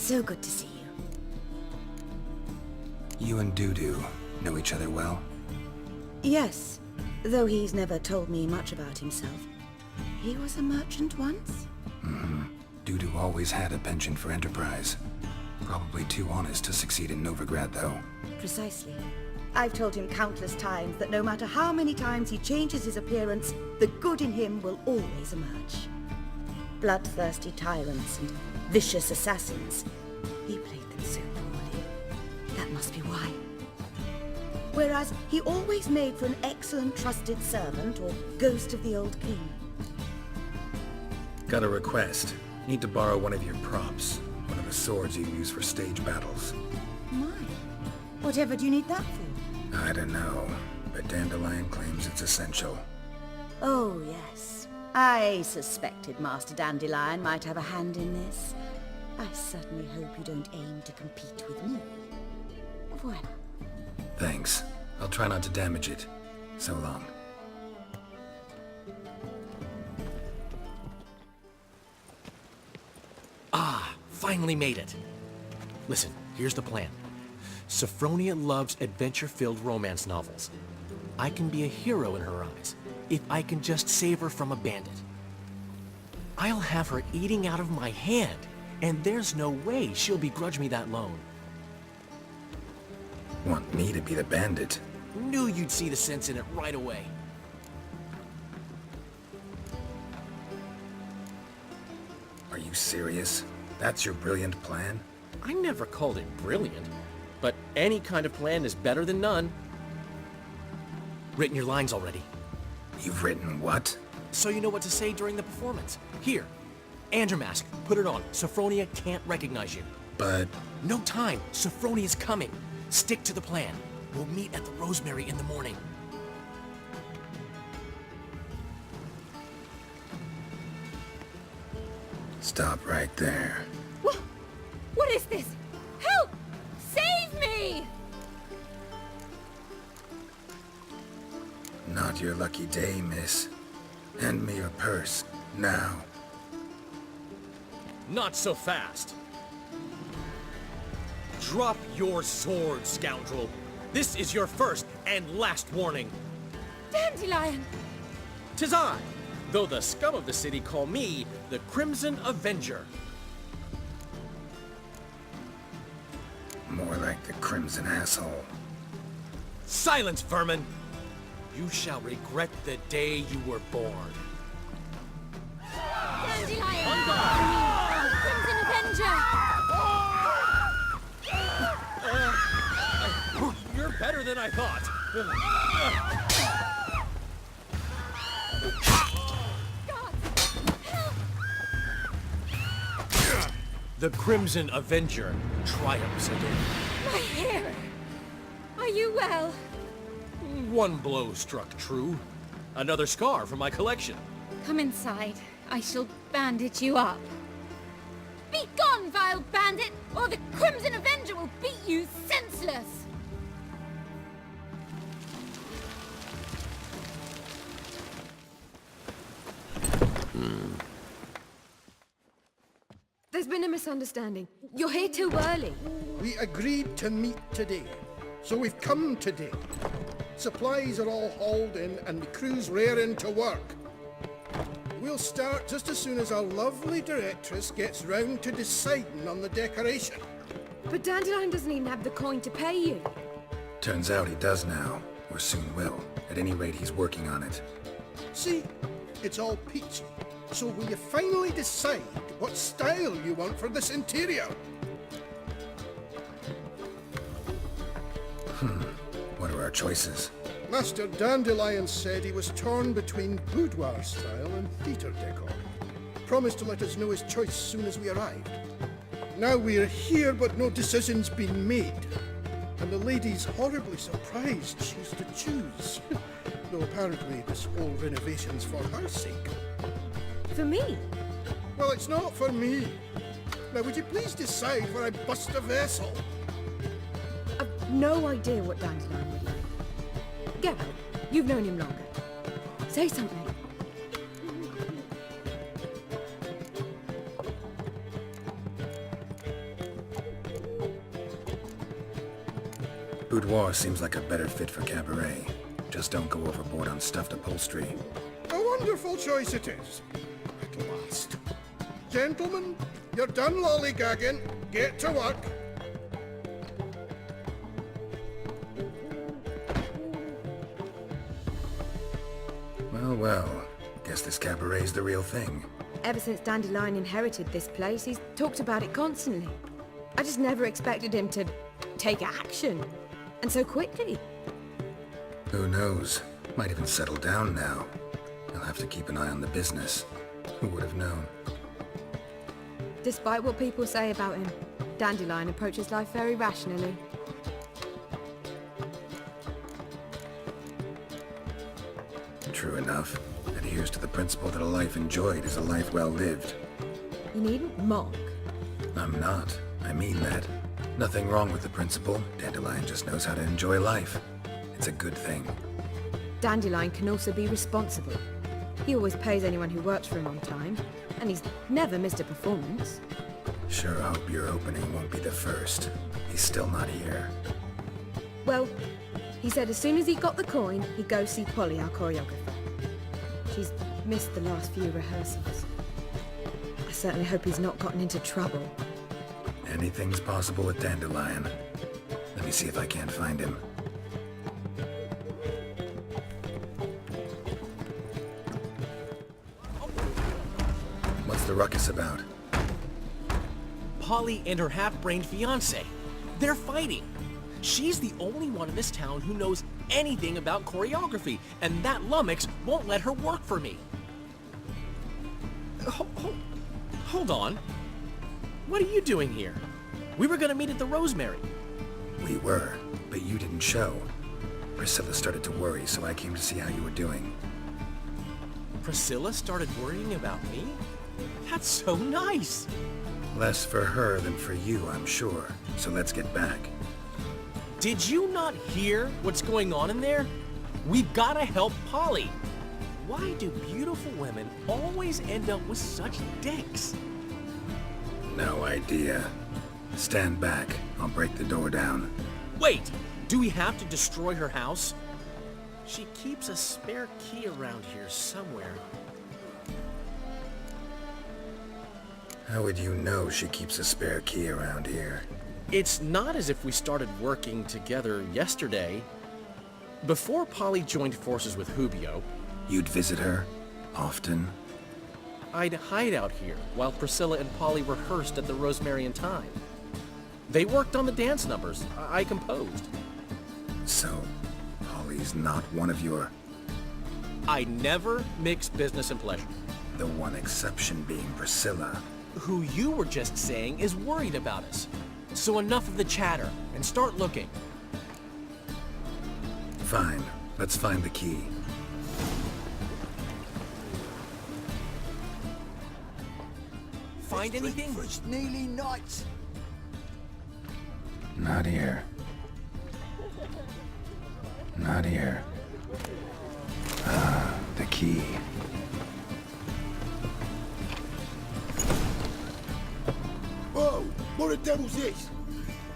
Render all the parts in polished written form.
So good to see you. You and Dudu know each other well? Yes, though he's never told me much about himself. He was a merchant once? Dudu always had a penchant for enterprise. Probably too honest to succeed in Novigrad, though. Precisely. I've told him countless times that no matter how many times he changes his appearance, the good in him will always emerge. Bloodthirsty tyrants and vicious assassins. He played them so poorly. That must be why. Whereas he always made for an excellent trusted servant or ghost of the old king. Got a request. Need to borrow one of your props. One of the swords you use for stage battles. My. Whatever do you need that for? I don't know, but Dandelion claims it's essential. Oh, yes. I suspected Master Dandelion might have a hand in this. I certainly hope you don't aim to compete with me. Voilà. Thanks. I'll try not to damage it. So long. Finally made it. Listen, here's the plan. Sophronia loves adventure-filled romance novels. I can be a hero in her eyes, if I can just save her from a bandit. I'll have her eating out of my hand, and there's no way she'll begrudge me that loan. Want me to be the bandit? Knew you'd see the sense in it right away. Are you serious? That's your brilliant plan? I never called it brilliant, but any kind of plan is better than none. Written your lines already, You've written what? so you know what to say during the performance. Here, and your mask. Put it on. Sophronia can't recognize you. But... No time. Sophronia's coming. Stick to the plan. We'll meet at the Rosemary in the morning. Stop right there. What is this? Help! Save me! Not your lucky day, miss. Hand me your purse, now. Not so fast. Drop your sword, scoundrel. This is your first and last warning. Dandelion! 'Tis I, though the scum of the city call me the Crimson Avenger. More like the Crimson Asshole. Silence, vermin! You shall regret the day you were born. Dandelion! Crimson Avenger! You're better than I thought. The Crimson Avenger triumphs again. My hair! Are you well? One blow struck true. Another scar from my collection. Come inside. I shall bandage you up. Be gone, vile bandit, or the Crimson Avenger will beat you senseless! There's been a misunderstanding. You're here too early. We agreed to meet today, so we've come today. Supplies are all hauled in and the crew's raring to work. We'll start just as soon as our lovely directress gets round to deciding on the decoration. But Dandelion doesn't even have the coin to pay you. Turns out he does now, or soon will. At any rate, he's working on it. See, it's all peachy. So will you finally decide what style you want for this interior? What are our choices? Master Dandelion said he was torn between boudoir style and theatre decor. Promised to let us know his choice soon as we arrived. Now we're here, but no decision's been made. And the lady's horribly surprised she's to choose. Though apparently this whole renovation's for her sake. For me? Well, it's not for me. Now, would you please decide where I bust a vessel? I've no idea what Dandelion would like. Go. You've known him longer. Say something. Boudoir seems like a better fit for cabaret. Just don't go overboard on stuffed upholstery. A wonderful choice it is. At last. Gentlemen, you're done lollygagging. Get to work. Well, well. Guess this cabaret's the real thing. Ever since Dandelion inherited this place, he's talked about it constantly. I just never expected him to take action. And so quickly. Who knows? Might even settle down now. He'll have to keep an eye on the business. Who would have known? Despite what people say about him, Dandelion approaches life very rationally. True enough. Adheres to the principle that a life enjoyed is a life well lived. You needn't mock. I'm not. I mean that. Nothing wrong with the principle. Dandelion just knows how to enjoy life. It's a good thing. Dandelion can also be responsible. He always pays anyone who works for him on time, and he's never missed a performance. Sure hope your opening won't be the first. He's still not here. Well, he said as soon as he got the coin, he'd go see Polly, our choreographer. She's missed the last few rehearsals. I certainly hope he's not gotten into trouble. Anything's possible with Dandelion. Let me see if I can't find him. What's the ruckus about? Polly and her half-brained fiancé. They're fighting. She's the only one in this town who knows anything about choreography, and that lummox won't let her work for me. Hold on. What are you doing here? We were gonna meet at the Rosemary. We were, but you didn't show. Priscilla started to worry, so I came to see how you were doing. Priscilla started worrying about me? That's so nice. Less for her than for you, I'm sure. So let's get back. Did you not hear what's going on in there? We've gotta help Polly. Why do beautiful women always end up with such dicks? No idea. Stand back. I'll break the door down. Wait! Do we have to destroy her house? She keeps a spare key around here somewhere. How would you know she keeps a spare key around here? It's not as if we started working together yesterday. Before Polly joined forces with Hubio, You'd visit her? Often? I'd hide out here while Priscilla and Polly rehearsed at the Rosemary and Thyme. They worked on the dance numbers I composed. So, Polly's not one of your... I never mix business and pleasure. The one exception being Priscilla. Who you were just saying is worried about us. So enough of the chatter and start looking. Fine. Let's find the key. Find anything? Nearly night. Not here. Not here. Ah, the key. Whoa! What the devil's this?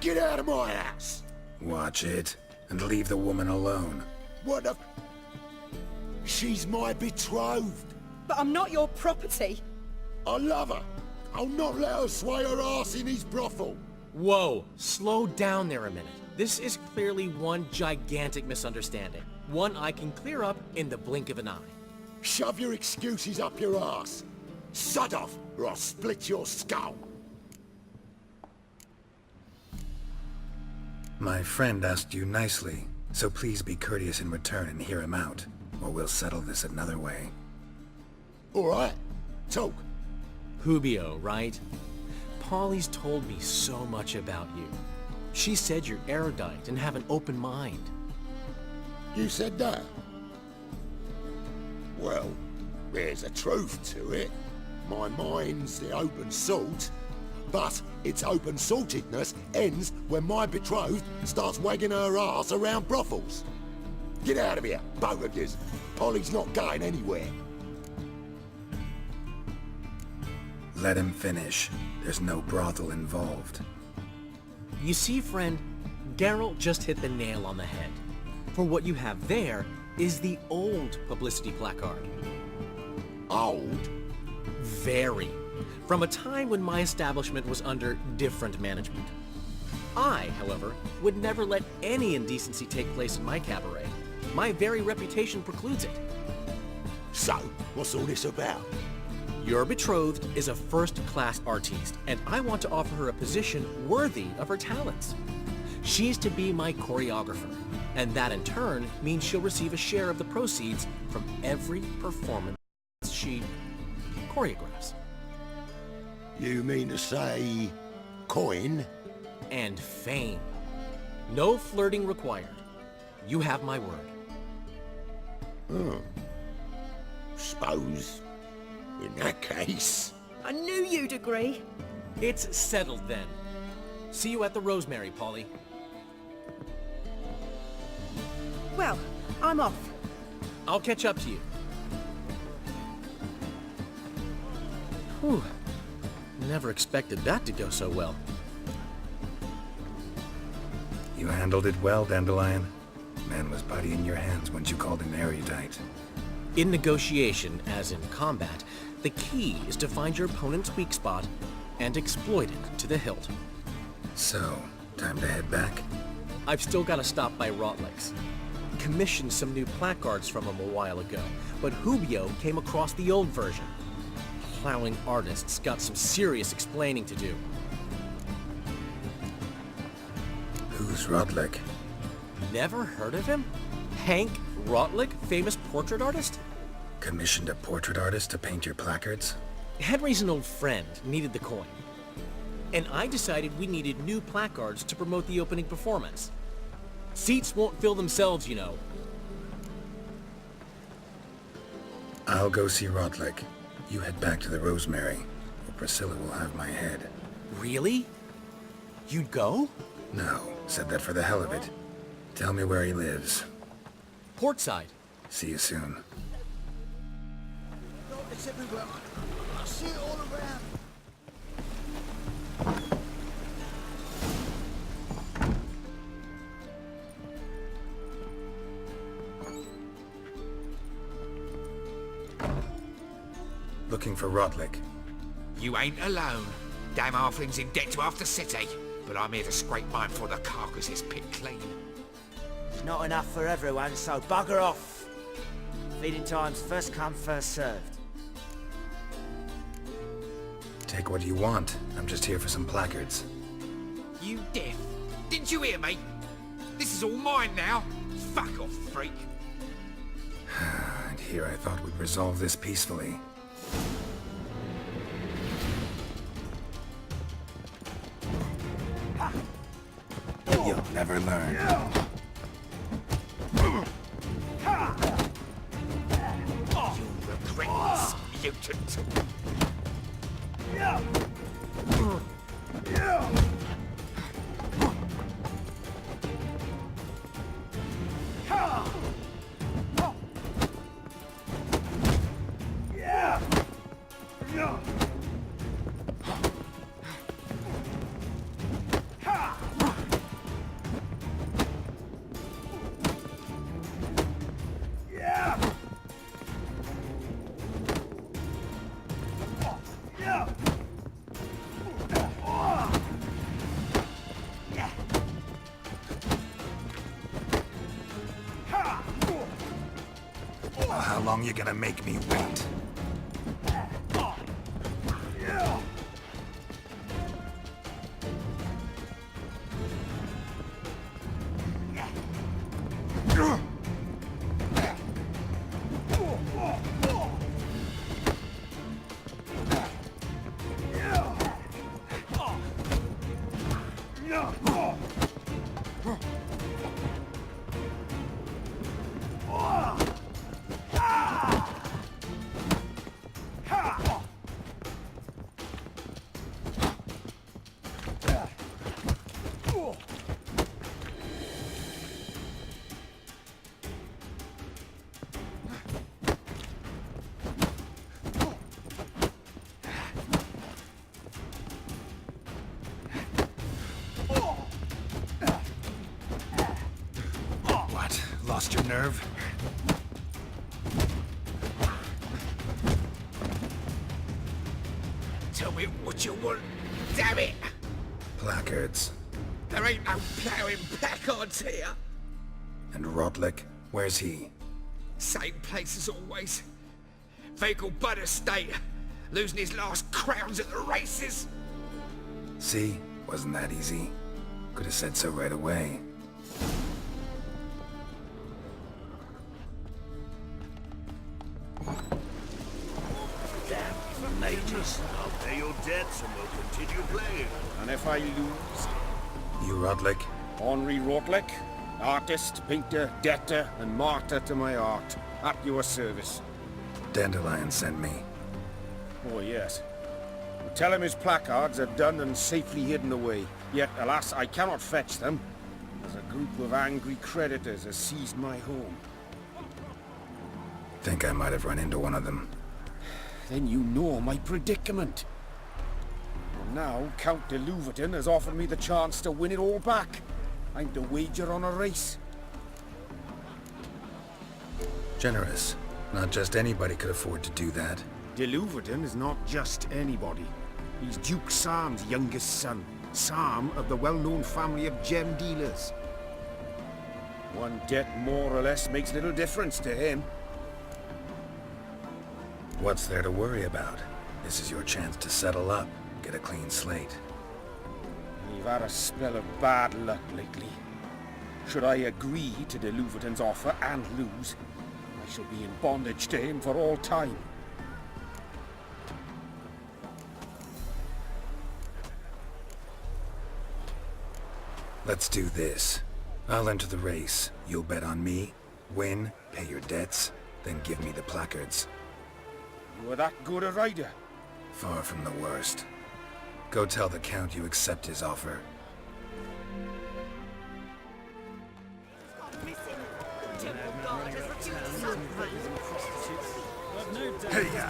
Get out of my house! Watch it, and leave the woman alone. What the... She's my betrothed. But I'm not your property. I love her. I'll not let her sway her ass in his brothel. Whoa, slow down there a minute. This is clearly one gigantic misunderstanding. One I can clear up in the blink of an eye. Shove your excuses up your ass. Sod off, or I'll split your skull. My friend asked you nicely, so please be courteous in return and hear him out, or we'll settle this another way. All right, talk. Hubio, right? Polly's told me so much about you. She said you're erudite and have an open mind. You said that? Well, there's a truth to it. My mind's the open salt, but its open saltedness ends when my betrothed starts wagging her ass around brothels. Get out of here, both of yous. Polly's not going anywhere. Let him finish. There's no brothel involved. You see, friend, Geralt just hit the nail on the head. For what you have there is the old publicity placard. Old? Very. From a time when my establishment was under different management. I, however, would never let any indecency take place in my cabaret. My very reputation precludes it. So, what's all this about? Your betrothed is a first-class artiste, and I want to offer her a position worthy of her talents. She's to be my choreographer, and that in turn means she'll receive a share of the proceeds from every performance she choreographs. You mean to say... coin? And fame. No flirting required. You have my word. Suppose... in that case... I knew you'd agree. It's settled then. See you at the Rosemary, Polly. Well, I'm off. I'll catch up to you. Whew. Never expected that to go so well. You handled it well, Dandelion. Man was body in your hands once you called him erudite. In negotiation, as in combat, the key is to find your opponent's weak spot and exploit it to the hilt. So, time to head back? I've still got to stop by Rotlick's. Commissioned some new placards from him a while ago, but Hubio came across the old version. Plowing artists got some serious explaining to do. Who's Rodlick? Never heard of him? Hank Rotlick, famous portrait artist? Commissioned a portrait artist to paint your placards? Henry's an old friend, needed the coin. And I decided we needed new placards to promote the opening performance. Seats won't fill themselves, you know. I'll go see Rodlick. You head back to the Rosemary, or Priscilla will have my head. Really? You'd go? No, said that for the hell of it. Tell me where he lives. Portside. See you soon. It's everywhere. I see it all around. Looking for Rodlick. You ain't alone. Damn halfling's in debt to half the city. But I'm here to scrape mine before the carcass is picked clean. It's not enough for everyone, so bugger off. Feeding time's first come, first served. Take what you want. I'm just here for some placards. You deaf? Didn't you hear me? This is all mine now. Fuck off, freak. And here I thought we'd resolve this peacefully. You'll never learn. You'll regret this, mutant. Well, how long you gonna make me wait? me what you want. Damn it! Placards. There ain't no ploughing placards here. And Rodlick, where's he? Same place as always. Vehicle Bud Estate. Losing his last crowns at the races. See? Wasn't that easy? Could have said so right away. Mages, I'll pay your debts and we'll continue playing. And if I lose? You Rodlick? Henri Rodlick, artist, painter, debtor, and martyr to my art. At your service. Dandelion sent me. Oh, yes. Tell him his placards are done and safely hidden away. Yet, alas, I cannot fetch them, as a group of angry creditors has seized my home. Think I might have run into one of them. Then you know my predicament. And now, Count de Louverton has offered me the chance to win it all back. I'm to wager on a race. Generous. Not just anybody could afford to do that. De Louverton is not just anybody. He's Duke Sam's youngest son. Sam of the well-known family of gem dealers. One debt more or less makes little difference to him. What's there to worry about? This is your chance to settle up, get a clean slate. You've had a spell of bad luck lately. Should I agree to de Louverton's offer and lose, I shall be in bondage to him for all time. Let's do this. I'll enter the race. You'll bet on me, win, pay your debts, then give me the placards. You are that good a rider? Far from the worst. Go tell the Count you accept his offer. Hey-ya!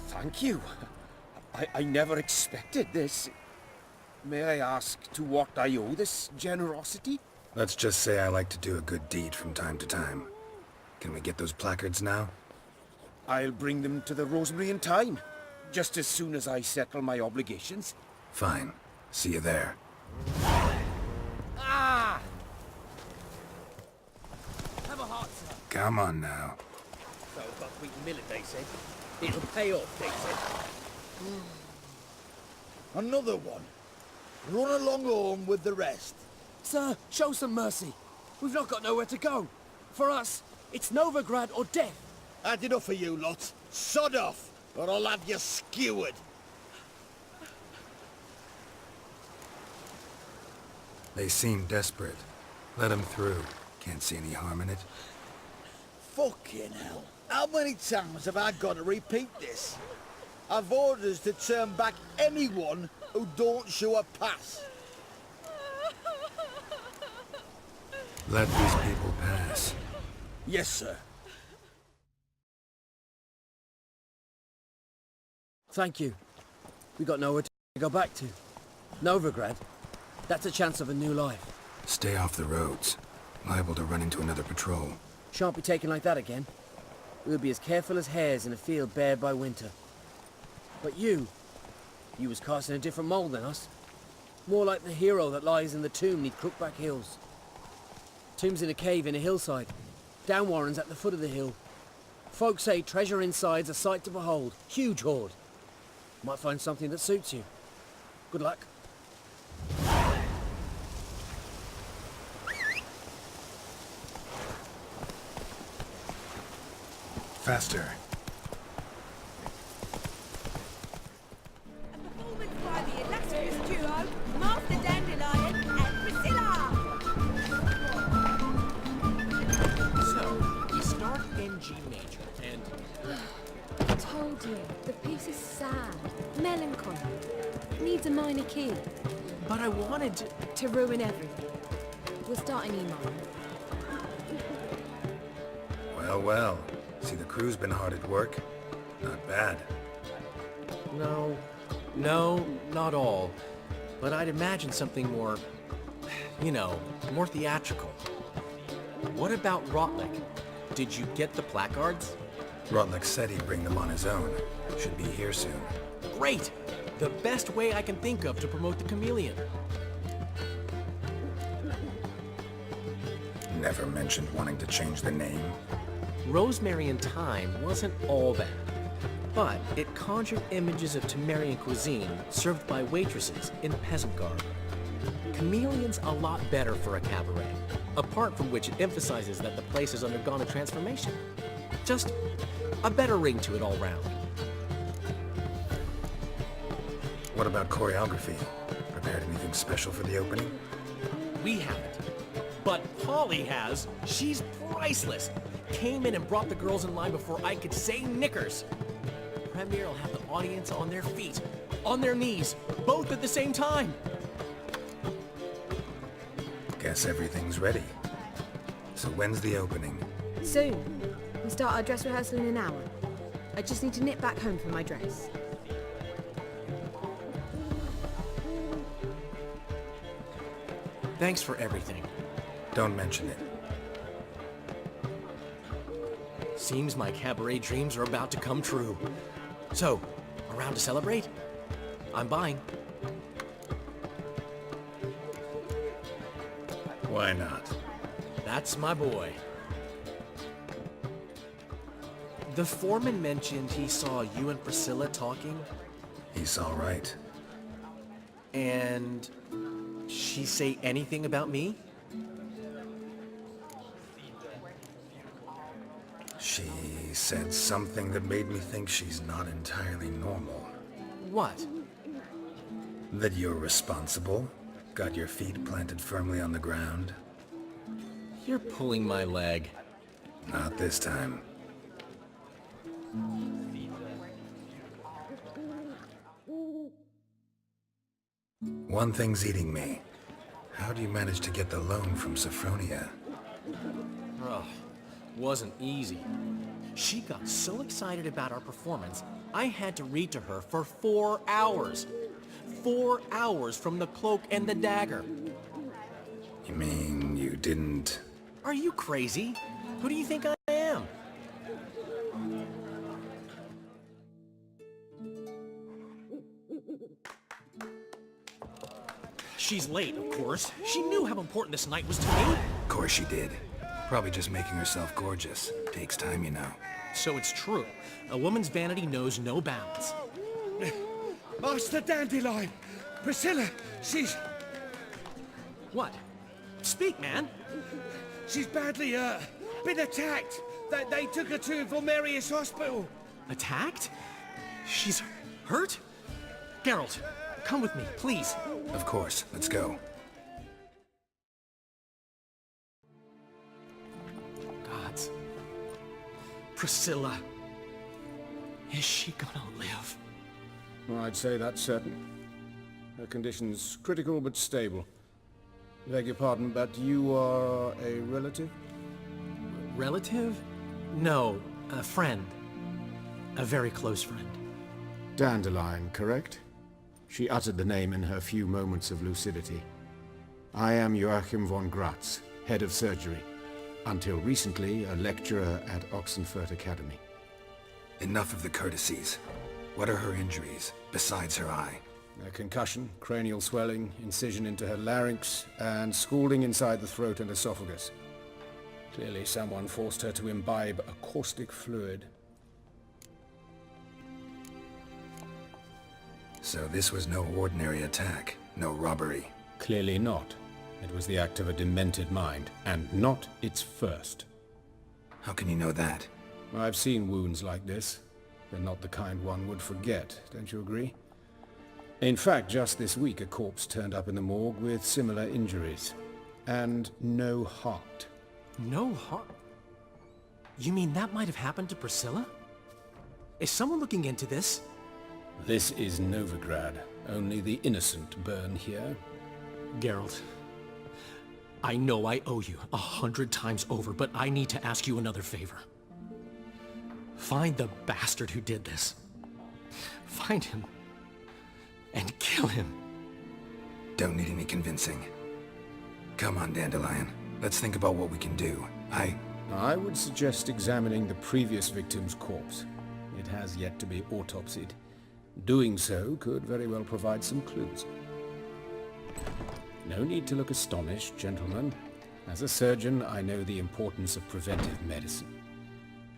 Thank you. I never expected this. May I ask to what I owe this generosity? Let's just say I like to do a good deed from time to time. Can we get those placards now? I'll bring them to the Rosemary in time, just as soon as I settle my obligations. Fine. See you there. Ah! Have a heart, sir. Come on now. So buckwheat millet, they said. It'll pay off, they said. Another one. Run along home with the rest. Sir, show some mercy. We've not got nowhere to go. For us, it's Novigrad or death. Had enough of you lot. Sod off, or I'll have you skewered. They seem desperate. Let them through. Can't see any harm in it. Fucking hell. How many times have I got to repeat this? I've orders to turn back anyone who don't show a pass. Let these people pass. Yes, sir. Thank you. We got nowhere to go back to. Novigrad. That's a chance of a new life. Stay off the roads. Liable to run into another patrol. Shan't be taken like that again. We'll be as careful as hares in a field bared by winter. But you was cast in a different mould than us. More like the hero that lies in the tomb neath Crookback Hills. Tomb's in a cave in a hillside. Downwarren's at the foot of the hill. Folk say treasure inside's a sight to behold. Huge hoard. Might find something that suits you. Good luck. Faster. A performance by the illustrious duo, Master Dandelion and Priscilla! So, we start in G major, and... I told you, the piece is sad, melancholy. Needs a minor key. But I wanted to ruin everything. We'll start in E minor. Well, well. See, the crew's been hard at work. Not bad. No, not all. But I'd imagine something more, you know, more theatrical. What about Rotlick? Did you get the placards? Rotlick said he'd bring them on his own. Should be here soon. Great! The best way I can think of to promote the Chameleon. Never mentioned wanting to change the name. Rosemary and Thyme wasn't all bad, but it conjured images of Temerian cuisine served by waitresses in peasant garb. Chameleon's a lot better for a cabaret, apart from which it emphasizes that the place has undergone a transformation. Just a better ring to it all round. What about choreography? Prepared anything special for the opening? We haven't. But Polly has. She's priceless. Came in and brought the girls in line before I could say knickers. Premier will have the audience on their feet, on their knees, both at the same time. Guess everything's ready. So when's the opening? Soon. We start our dress rehearsal in an hour. I just need to nip back home for my dress. Thanks for everything. Don't mention it. Seems my cabaret dreams are about to come true. So, around to celebrate? I'm buying. Why not? That's my boy. The foreman mentioned he saw you and Priscilla talking. He's all right. And she say anything about me? She said something that made me think she's not entirely normal. What? That you're responsible, got your feet planted firmly on the ground. You're pulling my leg. Not this time. One thing's eating me. How do you manage to get the loan from Sophronia? Oh, wasn't easy. She got so excited about our performance, I had to read to her for 4 hours. 4 hours from the Cloak and the Dagger. You mean you didn't... Are you crazy? Who do you think I am? She's late, of course. She knew how important this night was to me. Of course she did. Probably just making herself gorgeous. Takes time, you know. So it's true. A woman's vanity knows no bounds. Master Dandelion! Priscilla, she's... What? Speak, man. She's badly, been attacked. They took her to Vulmerius Hospital. Attacked? She's hurt? Geralt, come with me, please. Of course. Let's go. Gods. Priscilla. Is she gonna live? Well, I'd say that's certain. Her condition's critical but stable. Beg your pardon, but you are a relative? Relative? No, a friend. A very close friend. Dandelion, correct? She uttered the name in her few moments of lucidity. I am Joachim von Gratz, head of surgery. Until recently, a lecturer at Oxenfurt Academy. Enough of the courtesies. What are her injuries, besides her eye? A concussion, cranial swelling, incision into her larynx, and scalding inside the throat and esophagus. Clearly someone forced her to imbibe a caustic fluid. So this was no ordinary attack, no robbery. Clearly not. It was the act of a demented mind, and not its first. How can you know that? I've seen wounds like this. They're not the kind one would forget, don't you agree? In fact, just this week a corpse turned up in the morgue with similar injuries. And no heart. No heart? You mean that might have happened to Priscilla? Is someone looking into this? This is Novigrad. Only the innocent burn here. Geralt, I know I owe you 100 times over, but I need to ask you another favor. Find the bastard who did this. Find him. And kill him. Don't need any convincing. Come on, Dandelion. Let's think about what we can do. I would suggest examining the previous victim's corpse. It has yet to be autopsied. Doing so could very well provide some clues. No need to look astonished, gentlemen. As a surgeon, I know the importance of preventive medicine.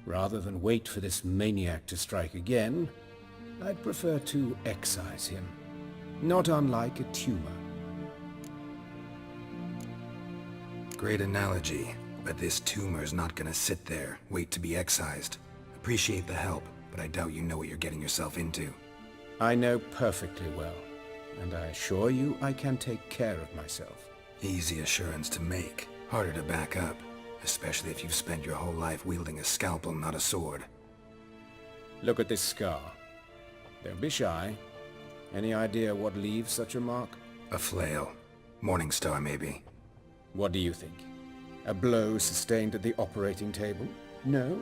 Rather than wait for this maniac to strike again, I'd prefer to excise him. Not unlike a tumor. Great analogy, but this tumor's not gonna sit there, wait to be excised. Appreciate the help, but I doubt you know what you're getting yourself into. I know perfectly well, and I assure you I can take care of myself. Easy assurance to make, harder to back up, especially if you've spent your whole life wielding a scalpel, not a sword. Look at this scar. Don't be shy. Any idea what leaves such a mark? A flail. Morningstar, maybe. What do you think? A blow sustained at the operating table? No?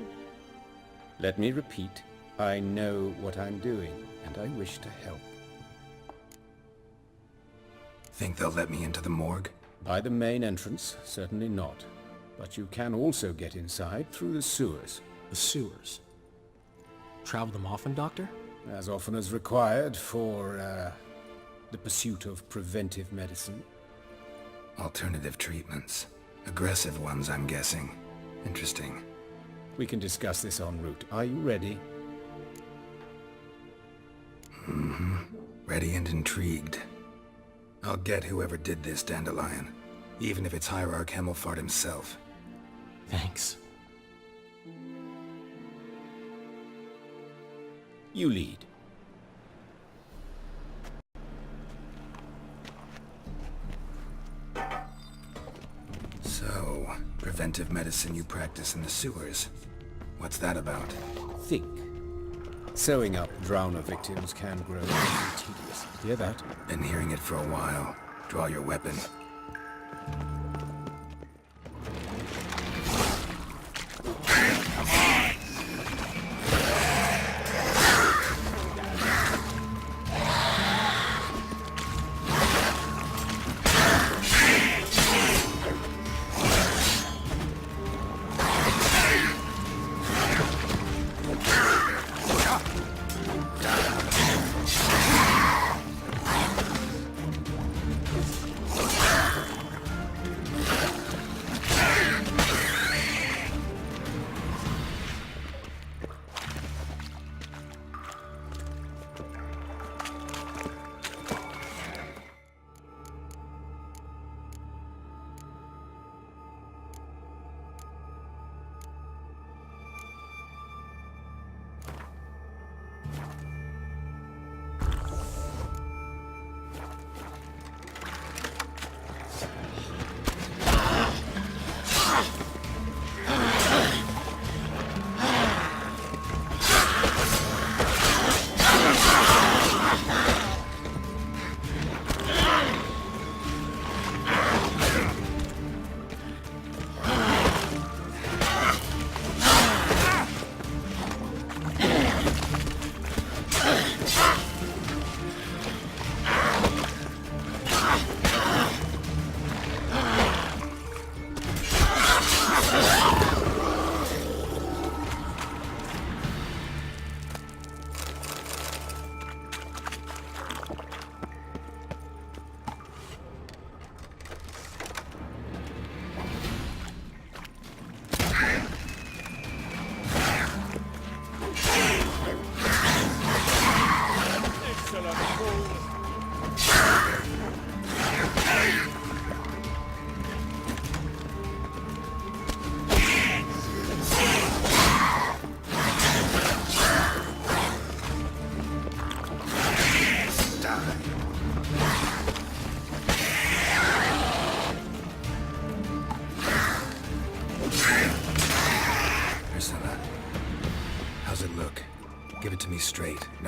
Let me repeat. I know what I'm doing, and I wish to help. Think they'll let me into the morgue? By the main entrance, certainly not. But you can also get inside through the sewers. The sewers? Travel them often, Doctor? As often as required for, the pursuit of preventive medicine. Alternative treatments. Aggressive ones, I'm guessing. Interesting. We can discuss this en route. Are you ready? Mm-hmm. Ready and intrigued. I'll get whoever did this, Dandelion. Even if it's Hierarch Hemmelfart himself. Thanks. You lead. So, preventive medicine you practice in the sewers. What's that about? Think. Sewing up drowner victims can grow tedious. Hear that? Been hearing it for a while. Draw your weapon.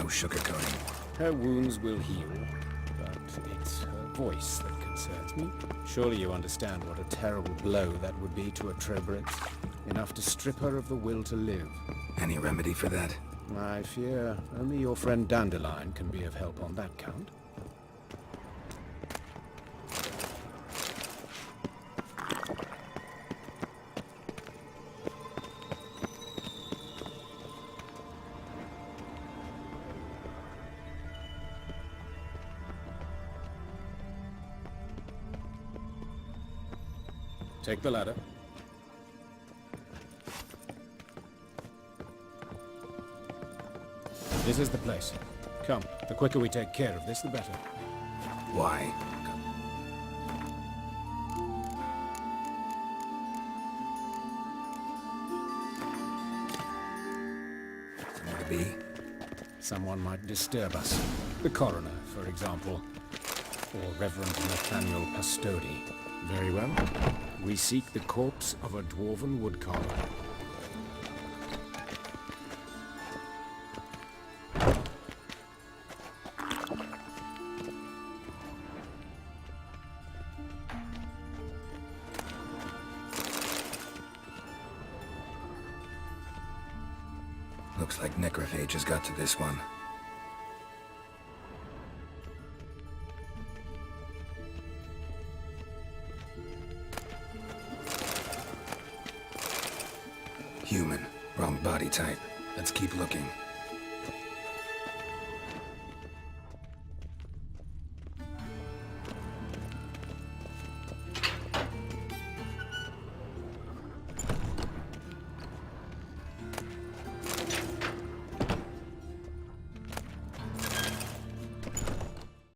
sugarcoating. Her wounds will heal, but it's her voice that concerns me. Surely you understand what a terrible blow that would be to a Trobritz. Enough to strip her of the will to live. Any remedy for that? I fear only your friend Dandelion can be of help on that count. Take the ladder. This is the place. Come, the quicker we take care of this, the better. Why? Somewhere to be? Someone might disturb us. The coroner, for example. Or Reverend Nathaniel Pastodi. Very well. We seek the corpse of a dwarven woodcarver. Looks like necrophage has got to this one. Human. Wrong body type. Let's keep looking.